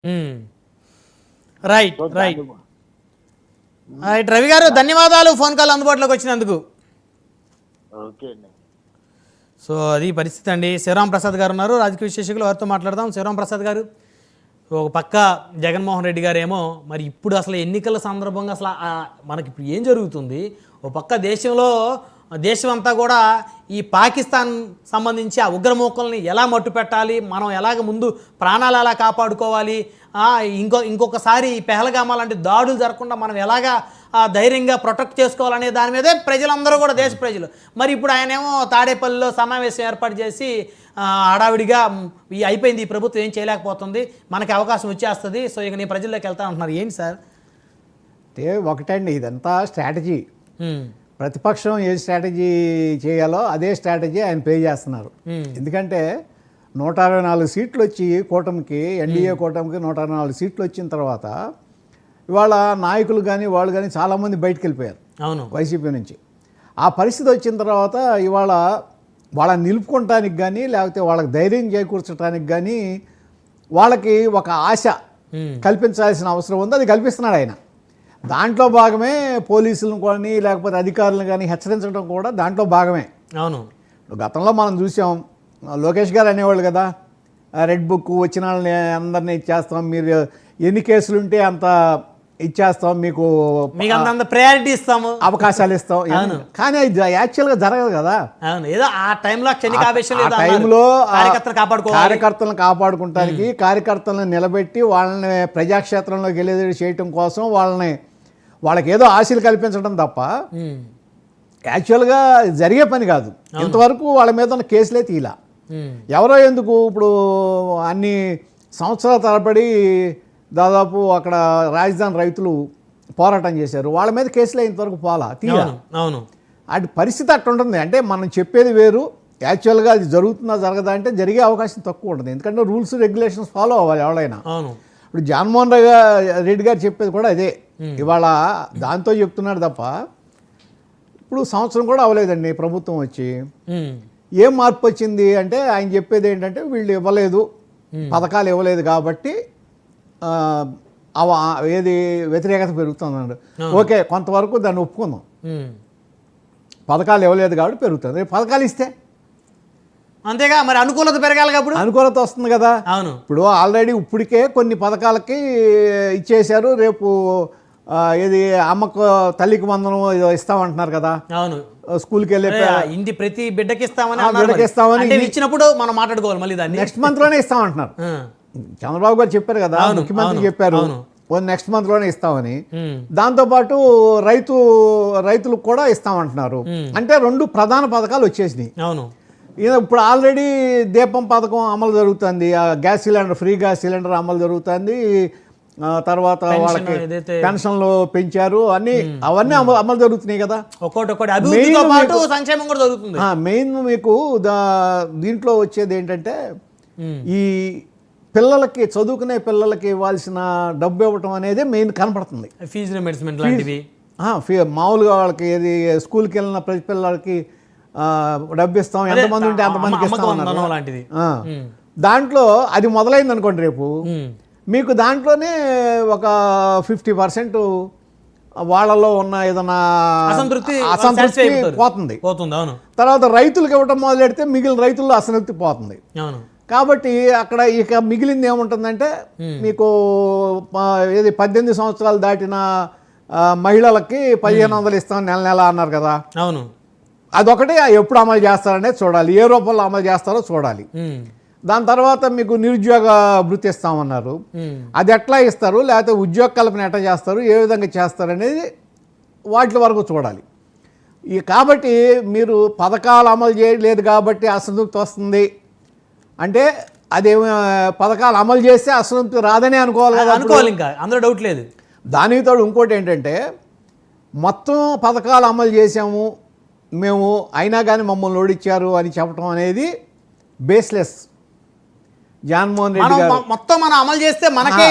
Right right right Ravi గారు ధన్యవాదాలు phone call అందుబాటులోకి వచ్చినందుకు. ఓకే అండి. సో అది పరిస్థితి అండి. శివరామ్ ప్రసాద్ గారు ఉన్నారు, రాజకీయ విశ్లేషకులు, వారితో మాట్లాడదాం. శివరామ్ ప్రసాద్ గారు, ఒక పక్క జగన్మోహన్ రెడ్డి గారు ఏమో మరి ఇప్పుడు అసలు ఎన్నికల సందర్భంగా అసలు మనకి ఇప్పుడు ఏం జరుగుతుంది, ఒక పక్క దేశం అంతా కూడా ఈ పాకిస్తాన్ సంబంధించి ఆ ఉగ్రమూకల్ని ఎలా మట్టు పెట్టాలి, మనం ఎలాగ ముందు ప్రాణాలు ఎలా కాపాడుకోవాలి, ఇంకొకసారి ఈ పెహల్గామా లాంటి దాడులు జరగకుండా మనం ఎలాగా ధైర్యంగా ప్రొటెక్ట్ చేసుకోవాలనే దాని మీదే ప్రజలందరూ కూడా, దేశ ప్రజలు. మరి ఇప్పుడు ఆయనేమో తాడేపల్లిలో సమావేశం ఏర్పాటు చేసి హడావిడిగా అయిపోయింది, ఈ ప్రభుత్వం ఏం చేయలేకపోతుంది, మనకి అవకాశం వచ్చేస్తుంది, సో ఇక నేను ప్రజల్లోకి వెళ్తా అంటున్నారు. ఏంటి సార్? అంటే ఒకటండి, ఇదంతా స్ట్రాటజీ. ప్రతిపక్షం ఏ స్ట్రాటజీ చేయాలో అదే స్ట్రాటజీ ఆయన ప్లే చేస్తున్నారు. ఎందుకంటే 164 సీట్లు వచ్చి కూటమికి, ఎన్డీఏ కూటమికి 164 సీట్లు వచ్చిన తర్వాత ఇవాళ నాయకులు కానీ వాళ్ళు కానీ చాలామంది బయటకు వెళ్ళిపోయారు అవును వైసీపీ నుంచి. ఆ పరిస్థితి వచ్చిన తర్వాత ఇవాళ వాళ్ళని నిలుపుకోవటానికి కానీ లేకపోతే వాళ్ళకి ధైర్యం చేకూర్చడానికి కానీ వాళ్ళకి ఒక ఆశ కల్పించాల్సిన అవసరం ఉంది. అది కల్పిస్తున్నాడు ఆయన. దాంట్లో భాగమే పోలీసులను కానీ లేకపోతే అధికారులను కానీ హెచ్చరించడం కూడా దాంట్లో భాగమే. అవును, గతంలో మనం చూసాం, లోకేష్ గారు అనేవాళ్ళు కదా, రెడ్ బుక్ వచ్చిన వాళ్ళని అందరినీ ఇచ్చేస్తాం, మీరు ఎన్ని కేసులు ఉంటే అంత ఇచ్చేస్తాం, మీకు ప్రయారిటీ ఇస్తాము, అవకాశాలు ఇస్తాం. కానీ అది యాక్చువల్గా జరగదు కదా. ఏదో ఆ టైంలో కార్యకర్తలను కాపాడుకుంటానికి, కార్యకర్తలను నిలబెట్టి వాళ్ళని ప్రజాక్షేత్రంలోకి వెళ్ళేది చేయటం కోసం వాళ్ళకి ఏదో ఆశలు కల్పించడం తప్ప యాక్చువల్గా జరిగే పని కాదు. ఇంతవరకు వాళ్ళ మీద ఉన్న కేసులే తీలా. ఎవరో ఎందుకు ఇప్పుడు అన్ని సంవత్సరాల తరబడి దాదాపు అక్కడ రాజధాని రైతులు పోరాటం చేశారు, వాళ్ళ మీద కేసులే ఇంతవరకు తీయాలి. అవును, అటు పరిస్థితి అట్లా ఉంటుంది. అంటే మనం చెప్పేది వేరు, యాక్చువల్గా అది జరుగుతుందా జరగదా అంటే జరిగే అవకాశం తక్కువ ఉంటుంది. ఎందుకంటే రూల్స్ రెగ్యులేషన్స్ ఫాలో అవ్వాలి ఎవరైనా. ఇప్పుడు జగన్మోహన్ రెడ్డి గారు చెప్పేది కూడా అదే. ఇవాళ దాంతో చెప్తున్నాడు తప్ప ఇప్పుడు సంవత్సరం కూడా అవ్వలేదండి ప్రభుత్వం వచ్చి. ఏం మార్పు వచ్చింది అంటే ఆయన చెప్పేది ఏంటంటే వీళ్ళు ఇవ్వలేదు, పథకాలు ఇవ్వలేదు కాబట్టి ఏది వ్యతిరేకత పెరుగుతుందన్నాడు. ఓకే, కొంతవరకు దాన్ని ఒప్పుకుందాం. పథకాలు ఇవ్వలేదు కాబట్టి పెరుగుతుంది. పథకాలు ఇస్తే అంతేగా, మరి అనుకూలత పెరగాలి కాబట్టి అనుకూలత వస్తుంది కదా. అవును, ఇప్పుడు ఆల్రెడీ ఇప్పటికే కొన్ని పథకాలకి ఇచ్చేశారు. రేపు ఏది అమ్మకు తల్లికి వందనం ఇస్తామంటున్నారు కదా. అవును, స్కూల్కి వెళ్ళే ఇంటి ప్రతి బిడ్డకి ఇస్తామని ఇచ్చినప్పుడు మనం మాట్లాడుకోవాలి. మళ్ళీ దాన్ని నెక్స్ట్ మంత్లోనే ఇస్తామంటున్నారు. చంద్రబాబు గారు చెప్పారు కదా, ముఖ్యమంత్రి చెప్పారు నెక్స్ట్ మంత్లోనే ఇస్తామని. దాంతోపాటు రైతులకు కూడా ఇస్తామంటున్నారు. అంటే 2 ప్రధాన పథకాలు వచ్చేసినాయి. అవును, ఇప్పుడు ఆల్రెడీ దీపం పథకం అమలు జరుగుతుంది, gas cylinder, free gas cylinder అమలు జరుగుతుంది. తర్వాత వాళ్ళకి పెన్షన్లు పెంచారు, అవన్నీ అమలు జరుగుతున్నాయి కదా. మెయిన్ మీకు దీంట్లో వచ్చేది ఏంటంటే ఈ పిల్లలకి, చదువుకునే పిల్లలకి ఇవ్వాల్సిన డబ్బు ఇవ్వటం అనేది మెయిన్ కనపడుతుంది. ఫీజు రియంబర్స్మెంట్ లాంటివి మామూలుగా వాళ్ళకి ఏది స్కూల్కి వెళ్ళిన ప్రతి పిల్లలకి డబ్బు ఇస్తాం, ఎంతమంది ఉంటే అంతమందికి ఇస్తాం లాంటిది. దాంట్లో అది మొదలైంది అనుకోండి, రేపు మీకు దాంట్లోనే ఒక 50% వాళ్ళలో ఉన్న ఏదైనా అసంతృప్తి పోతుంది. తర్వాత రైతులకు ఇవ్వటం మొదలెడితే మిగిలిన రైతుల్లో అసంతృప్తి పోతుంది. కాబట్టి అక్కడ ఇక మిగిలింది ఏముంటుందంటే మీకు ఏది 18 సంవత్సరాలు దాటిన మహిళలకి 1500 ఇస్తాం నెల అన్నారు కదా. అవును, అదొకటి ఎప్పుడు అమలు చేస్తారనేది చూడాలి, ఏ రూపంలో అమలు చేస్తారో చూడాలి. దాని తర్వాత మీకు నిరుద్యోగ భృతి ఇస్తామన్నారు, అది ఎట్లా ఇస్తారు, లేకపోతే ఉద్యోగ కల్పన ఎట్లా చేస్తారు, ఏ విధంగా చేస్తారు అనేది వాటి వరకు చూడాలి. కాబట్టి మీరు పథకాలు అమలు చేయలేదు కాబట్టి అసంతృప్తి వస్తుంది అంటే అదేమి పథకాలు అమలు చేస్తే అసంతృప్తి రాదని అనుకోవాలి కదా. ఇంకా అందులో డౌట్ లేదు. దానికి తోడు ఇంకోటి ఏంటంటే మొత్తం పథకాలు అమలు చేసాము మేము, అయినా కానీ మమ్మల్ని ఓడిచ్చారు అని చెప్పడం అనేది బేస్లెస్. జగన్మోహన్ రెడ్డి గారు మొత్తం మనం అమలు చేస్తే మనకే